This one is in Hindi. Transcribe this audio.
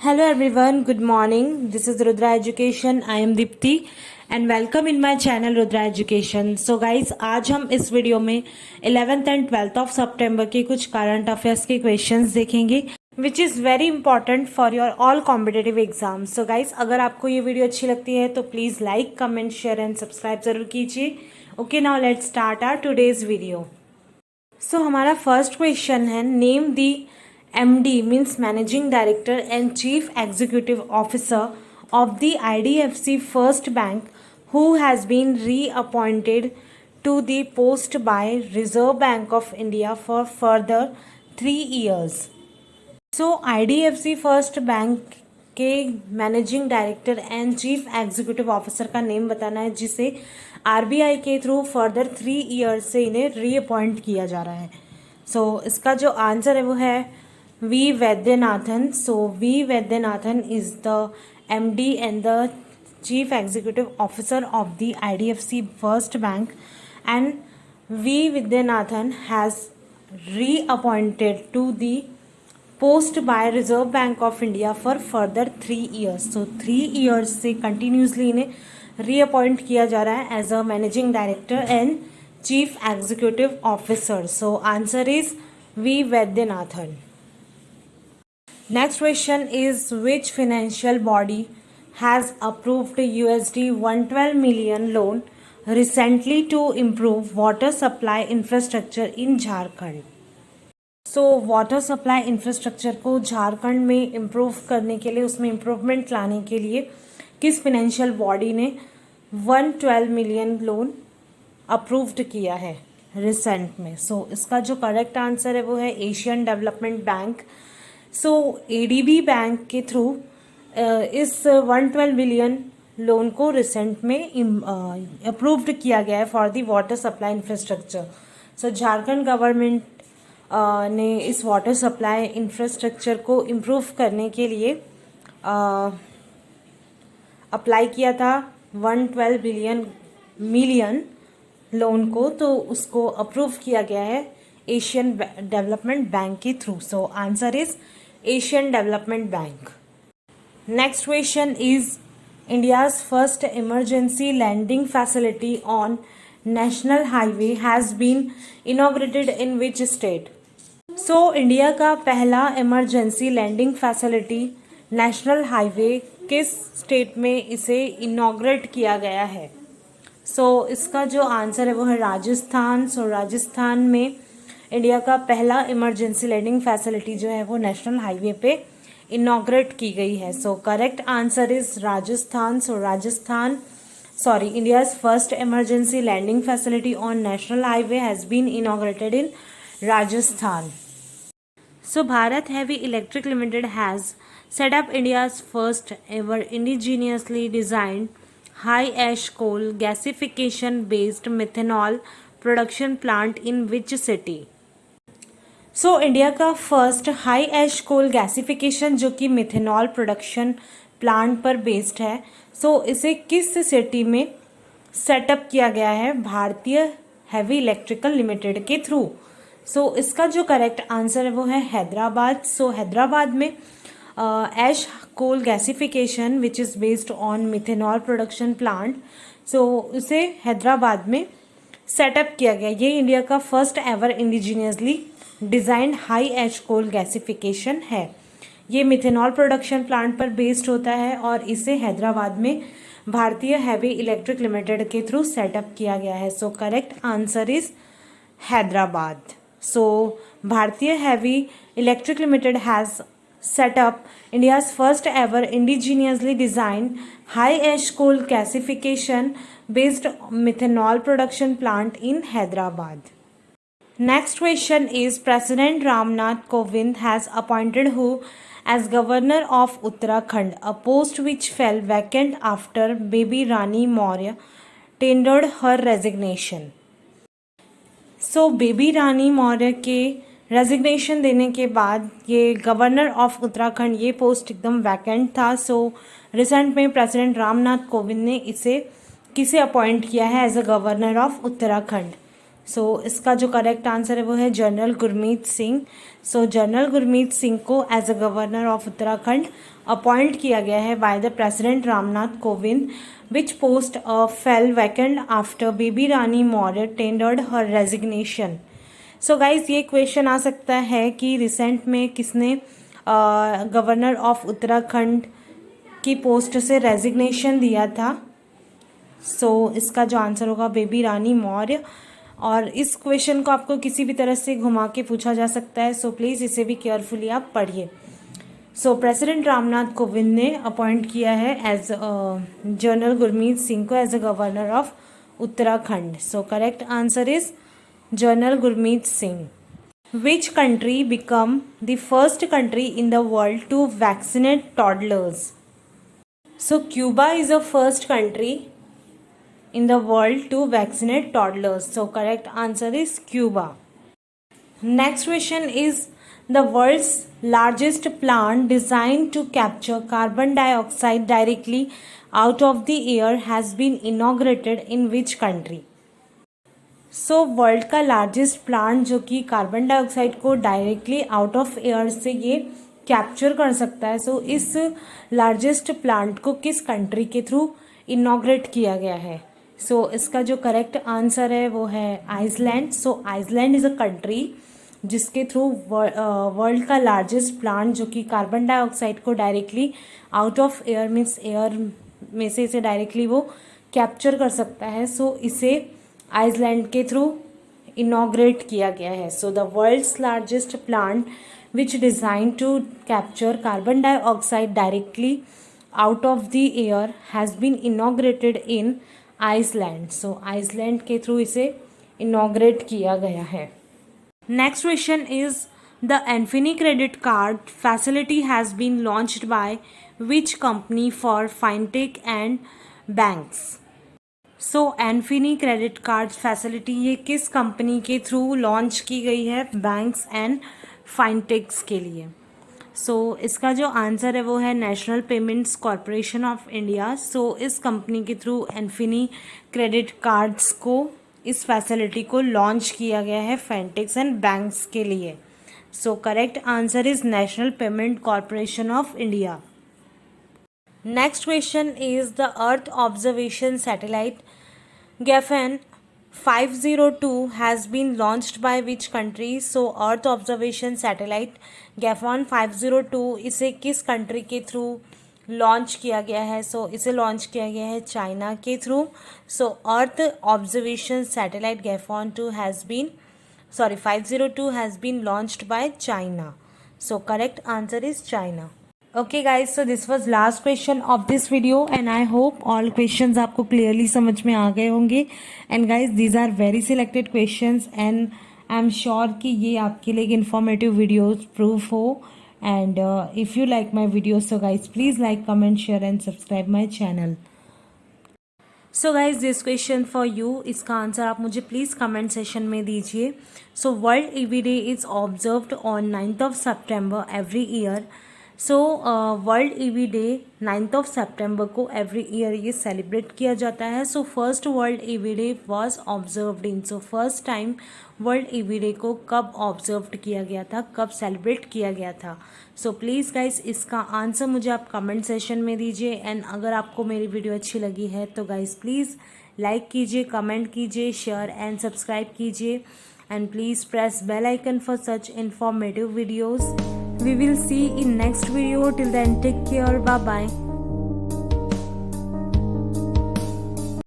Hello everyone, good morning. This is Rudra Education. I am Dipti and welcome in my channel Rudra Education. So guys, आज हम इस वीडियो में 11th एंड 12th ऑफ सितंबर के कुछ करंट अफेयर्स के क्वेश्चंस देखेंगे which is very important for your all competitive exam. So guys, अगर आपको ये वीडियो अच्छी लगती है तो please like, comment, share and subscribe जरूर कीजिए. Okay, now let's start our today's video. So हमारा फर्स्ट क्वेश्चन है, name the MD means Managing Director and Chief Executive Officer of the IDFC First Bank who has been reappointed to the post by Reserve Bank of India for further 3 years. So IDFC First Bank के managing director and chief executive officer का नेम बताना है जिसे RBI के थ्रू फर्दर 3 ईयर्स से इन्हें रीअपॉइंट किया जा रहा है. सो इसका जो आंसर है वो है V. Vaidyanathan. So V. Vaidyanathan is the MD and the Chief Executive Officer of the IDFC First Bank, and V. Vaidyanathan has reappointed to the post by Reserve Bank of India for further 3 years. So 3 years से continuously इन्हें reappoint किया जा रहा है as a Managing Director and Chief Executive Officer. So answer is V. Vaidyanathan. Next question is, which financial body has approved USD 112 million loan recently to improve water supply infrastructure in Jharkhand? So water supply infrastructure को झारखंड में इम्प्रूव करने के लिए, उसमें इम्प्रूवमेंट लाने के लिए किस फिनेंशियल बॉडी ने 112 मिलियन लोन अप्रूव्ड किया है रिसेंट में? सो इसका जो करेक्ट आंसर है वो है एशियन डेवलपमेंट बैंक. सो ADB बैंक के थ्रू इस 112 बिलियन लोन को रिसेंट में अप्रूव्ड किया गया है for the water supply infrastructure. So Jharkhand government ने इस वाटर सप्लाई इंफ्रास्ट्रक्चर को इम्प्रूव करने के लिए अप्लाई किया था 112 मिलियन लोन को, तो उसको अप्रूव किया गया है एशियन डेवलपमेंट बैंक के through. So answer is Asian development bank. Next question is, India's first emergency landing facility on national highway has been inaugurated in which state? So India का पहला emergency landing facility national highway किस स्टेट में इसे इनॉग्रेट किया गया है? सो इसका जो आंसर है वो है राजस्थान. सो राजस्थान में इंडिया का पहला इमरजेंसी लैंडिंग फैसिलिटी जो है वो नेशनल हाईवे पे इनॉग्रेट की गई है. So correct answer is Rajasthan. So Rajasthan, sorry, India's first emergency landing facility on national highway has been inaugurated in Rajasthan. So Bharat heavy electric limited has set up India's first ever indigenously designed high ash coal gasification based methanol production plant in which city? So India का first high ash coal gasification जो कि मिथेनॉल प्रोडक्शन प्लांट पर बेस्ड है, सो इसे किस सिटी में सेटअप किया गया है? भारतीय हैवी इलेक्ट्रिकल लिमिटेड के थ्रू. सो इसका जो करेक्ट आंसर है वो है हैदराबाद. सो हैदराबाद में ash coal gasification which is based on methanol production plant, so उसे हैदराबाद में सेटअप किया गया. ये इंडिया का first ever indigenously designed high ash coal gasification है. ये मिथेनॉल प्रोडक्शन प्लांट पर बेस्ड होता है और इसे हैदराबाद में भारतीय हैवी इलेक्ट्रिक लिमिटेड के थ्रू सेटअप किया गया है. So correct answer is Hyderabad. So Bharatiya heavy electric limited has set up India's first ever indigenously designed high ash coal gasification based methanol production plant in Hyderabad. Next question is, President Ramnath Kovind has appointed who as Governor of Uttarakhand, a post which fell vacant after Baby Rani Maurya tendered her resignation? So Baby Rani Maurya के रेजिग्नेशन देने के बाद ये गवर्नर ऑफ उत्तराखंड, ये पोस्ट एकदम वैकेंट था. सो रिसेंट में प्रेसिडेंट रामनाथ कोविंद ने इसे किसे अपॉइंट किया है as a governor of Uttarakhand? So इसका जो करेक्ट आंसर है वो है general Gurmeet Singh. So general Gurmeet Singh को as a governor of Uttarakhand appoint किया गया है by the president Ramnath Kovind, which post fell vacant after Baby Rani Maurya tendered her resignation. So guys ये क्वेश्चन आ सकता है कि रिसेंट में किसने गवर्नर ऑफ उत्तराखंड की पोस्ट से रेजिग्नेशन दिया था। सो इसका जो आंसर होगा बेबी रानी मौर्य। और इस क्वेश्चन को आपको किसी भी तरह से घुमा के पूछा जा सकता है, सो प्लीज़ इसे भी केयरफुली आप पढ़िए। सो प्रेसिडेंट रामनाथ कोविंद ने अपॉइंट किया है एज जनरल गुरमीत सिंह को as a governor of Uttarakhand. So correct answer is general Gurmeet Singh. Which country become the first country in the world to vaccinate toddlers? So Cuba is the first country in the world to vaccinate toddlers. So correct answer is Cuba. Next question is the world's largest plant designed to capture carbon dioxide directly out of the air has been inaugurated in which country? So world का लार्जेस्ट प्लांट जो कि कार्बन डाइऑक्साइड को डायरेक्टली आउट ऑफ एयर से ये कैप्चर कर सकता है, सो इस लार्जेस्ट प्लांट को किस कंट्री के थ्रू इनॉग्रेट किया गया है? सो इसका जो करेक्ट आंसर है वो है Iceland. So Iceland is a country जिसके थ्रू वर्ल्ड का लार्जेस्ट प्लांट जो कि कार्बन डाइऑक्साइड को directly out of air means air में से इसे डायरेक्टली वो कैप्चर कर सकता है, सो इसे आइसलैंड के थ्रू इनॉग्रेट किया गया है। So the world's largest plant which design to capture carbon dioxide directly out of the air has been inaugurated in Iceland. So Iceland के थ्रू इसे इनॉग्रेट किया गया है। Next question is the Infini credit card facility has been launched by which company for fintech and banks? So Infini credit card facility ये किस कंपनी के थ्रू लॉन्च की गई है बैंक्स एंड फाइनटेक्स के लिए? सो इसका जो आंसर है वो है national payments corporation of India. So इस कंपनी के थ्रू इन्फिनी क्रेडिट कार्ड्स को इस फैसिलिटी को लॉन्च किया गया है फाइनटेक्स एंड बैंक्स के लिए। सो correct answer is national payment corporation of India. Next question is the Earth observation satellite GEFAN 502 has been launched by which country? So Earth observation satellite GEFAN 502 इसे किस कंट्री के थ्रू लॉन्च किया गया है? सो इसे लॉन्च किया गया है चाइना के through. So earth observation satellite GEFAN 502 has been launched by China. So correct answer is China. Okay guys, so this was last question of this video and I hope all questions आपको clearly समझ में आ गए होंगे। And guys, these are very selected questions and I'm sure कि ये आपके लिए informative videos proof हो। And if you like my videos, so guys please like, comment, share and subscribe my channel. So guys this question for you, इसका आंसर आप मुझे प्लीज़ कमेंट सेशन में दीजिए। So world EV day is observed on 9th of September every year. So world EV day 9th of September को एवरी ईयर ये सेलिब्रेट किया जाता है। So first world EV day was observed in, so first time world EV day को कब ऑब्जर्व्ड किया गया था, कब सेलिब्रेट किया गया था? सो प्लीज़ गाइस इसका आंसर मुझे आप कमेंट सेशन में दीजिए। एंड अगर आपको मेरी वीडियो अच्छी लगी है तो गाइस प्लीज़ लाइक कीजिए, कमेंट कीजिए, शेयर एंड सब्सक्राइब कीजिए and please press bell icon for such informative videos. We will see in next video. Till then, take care. Bye bye.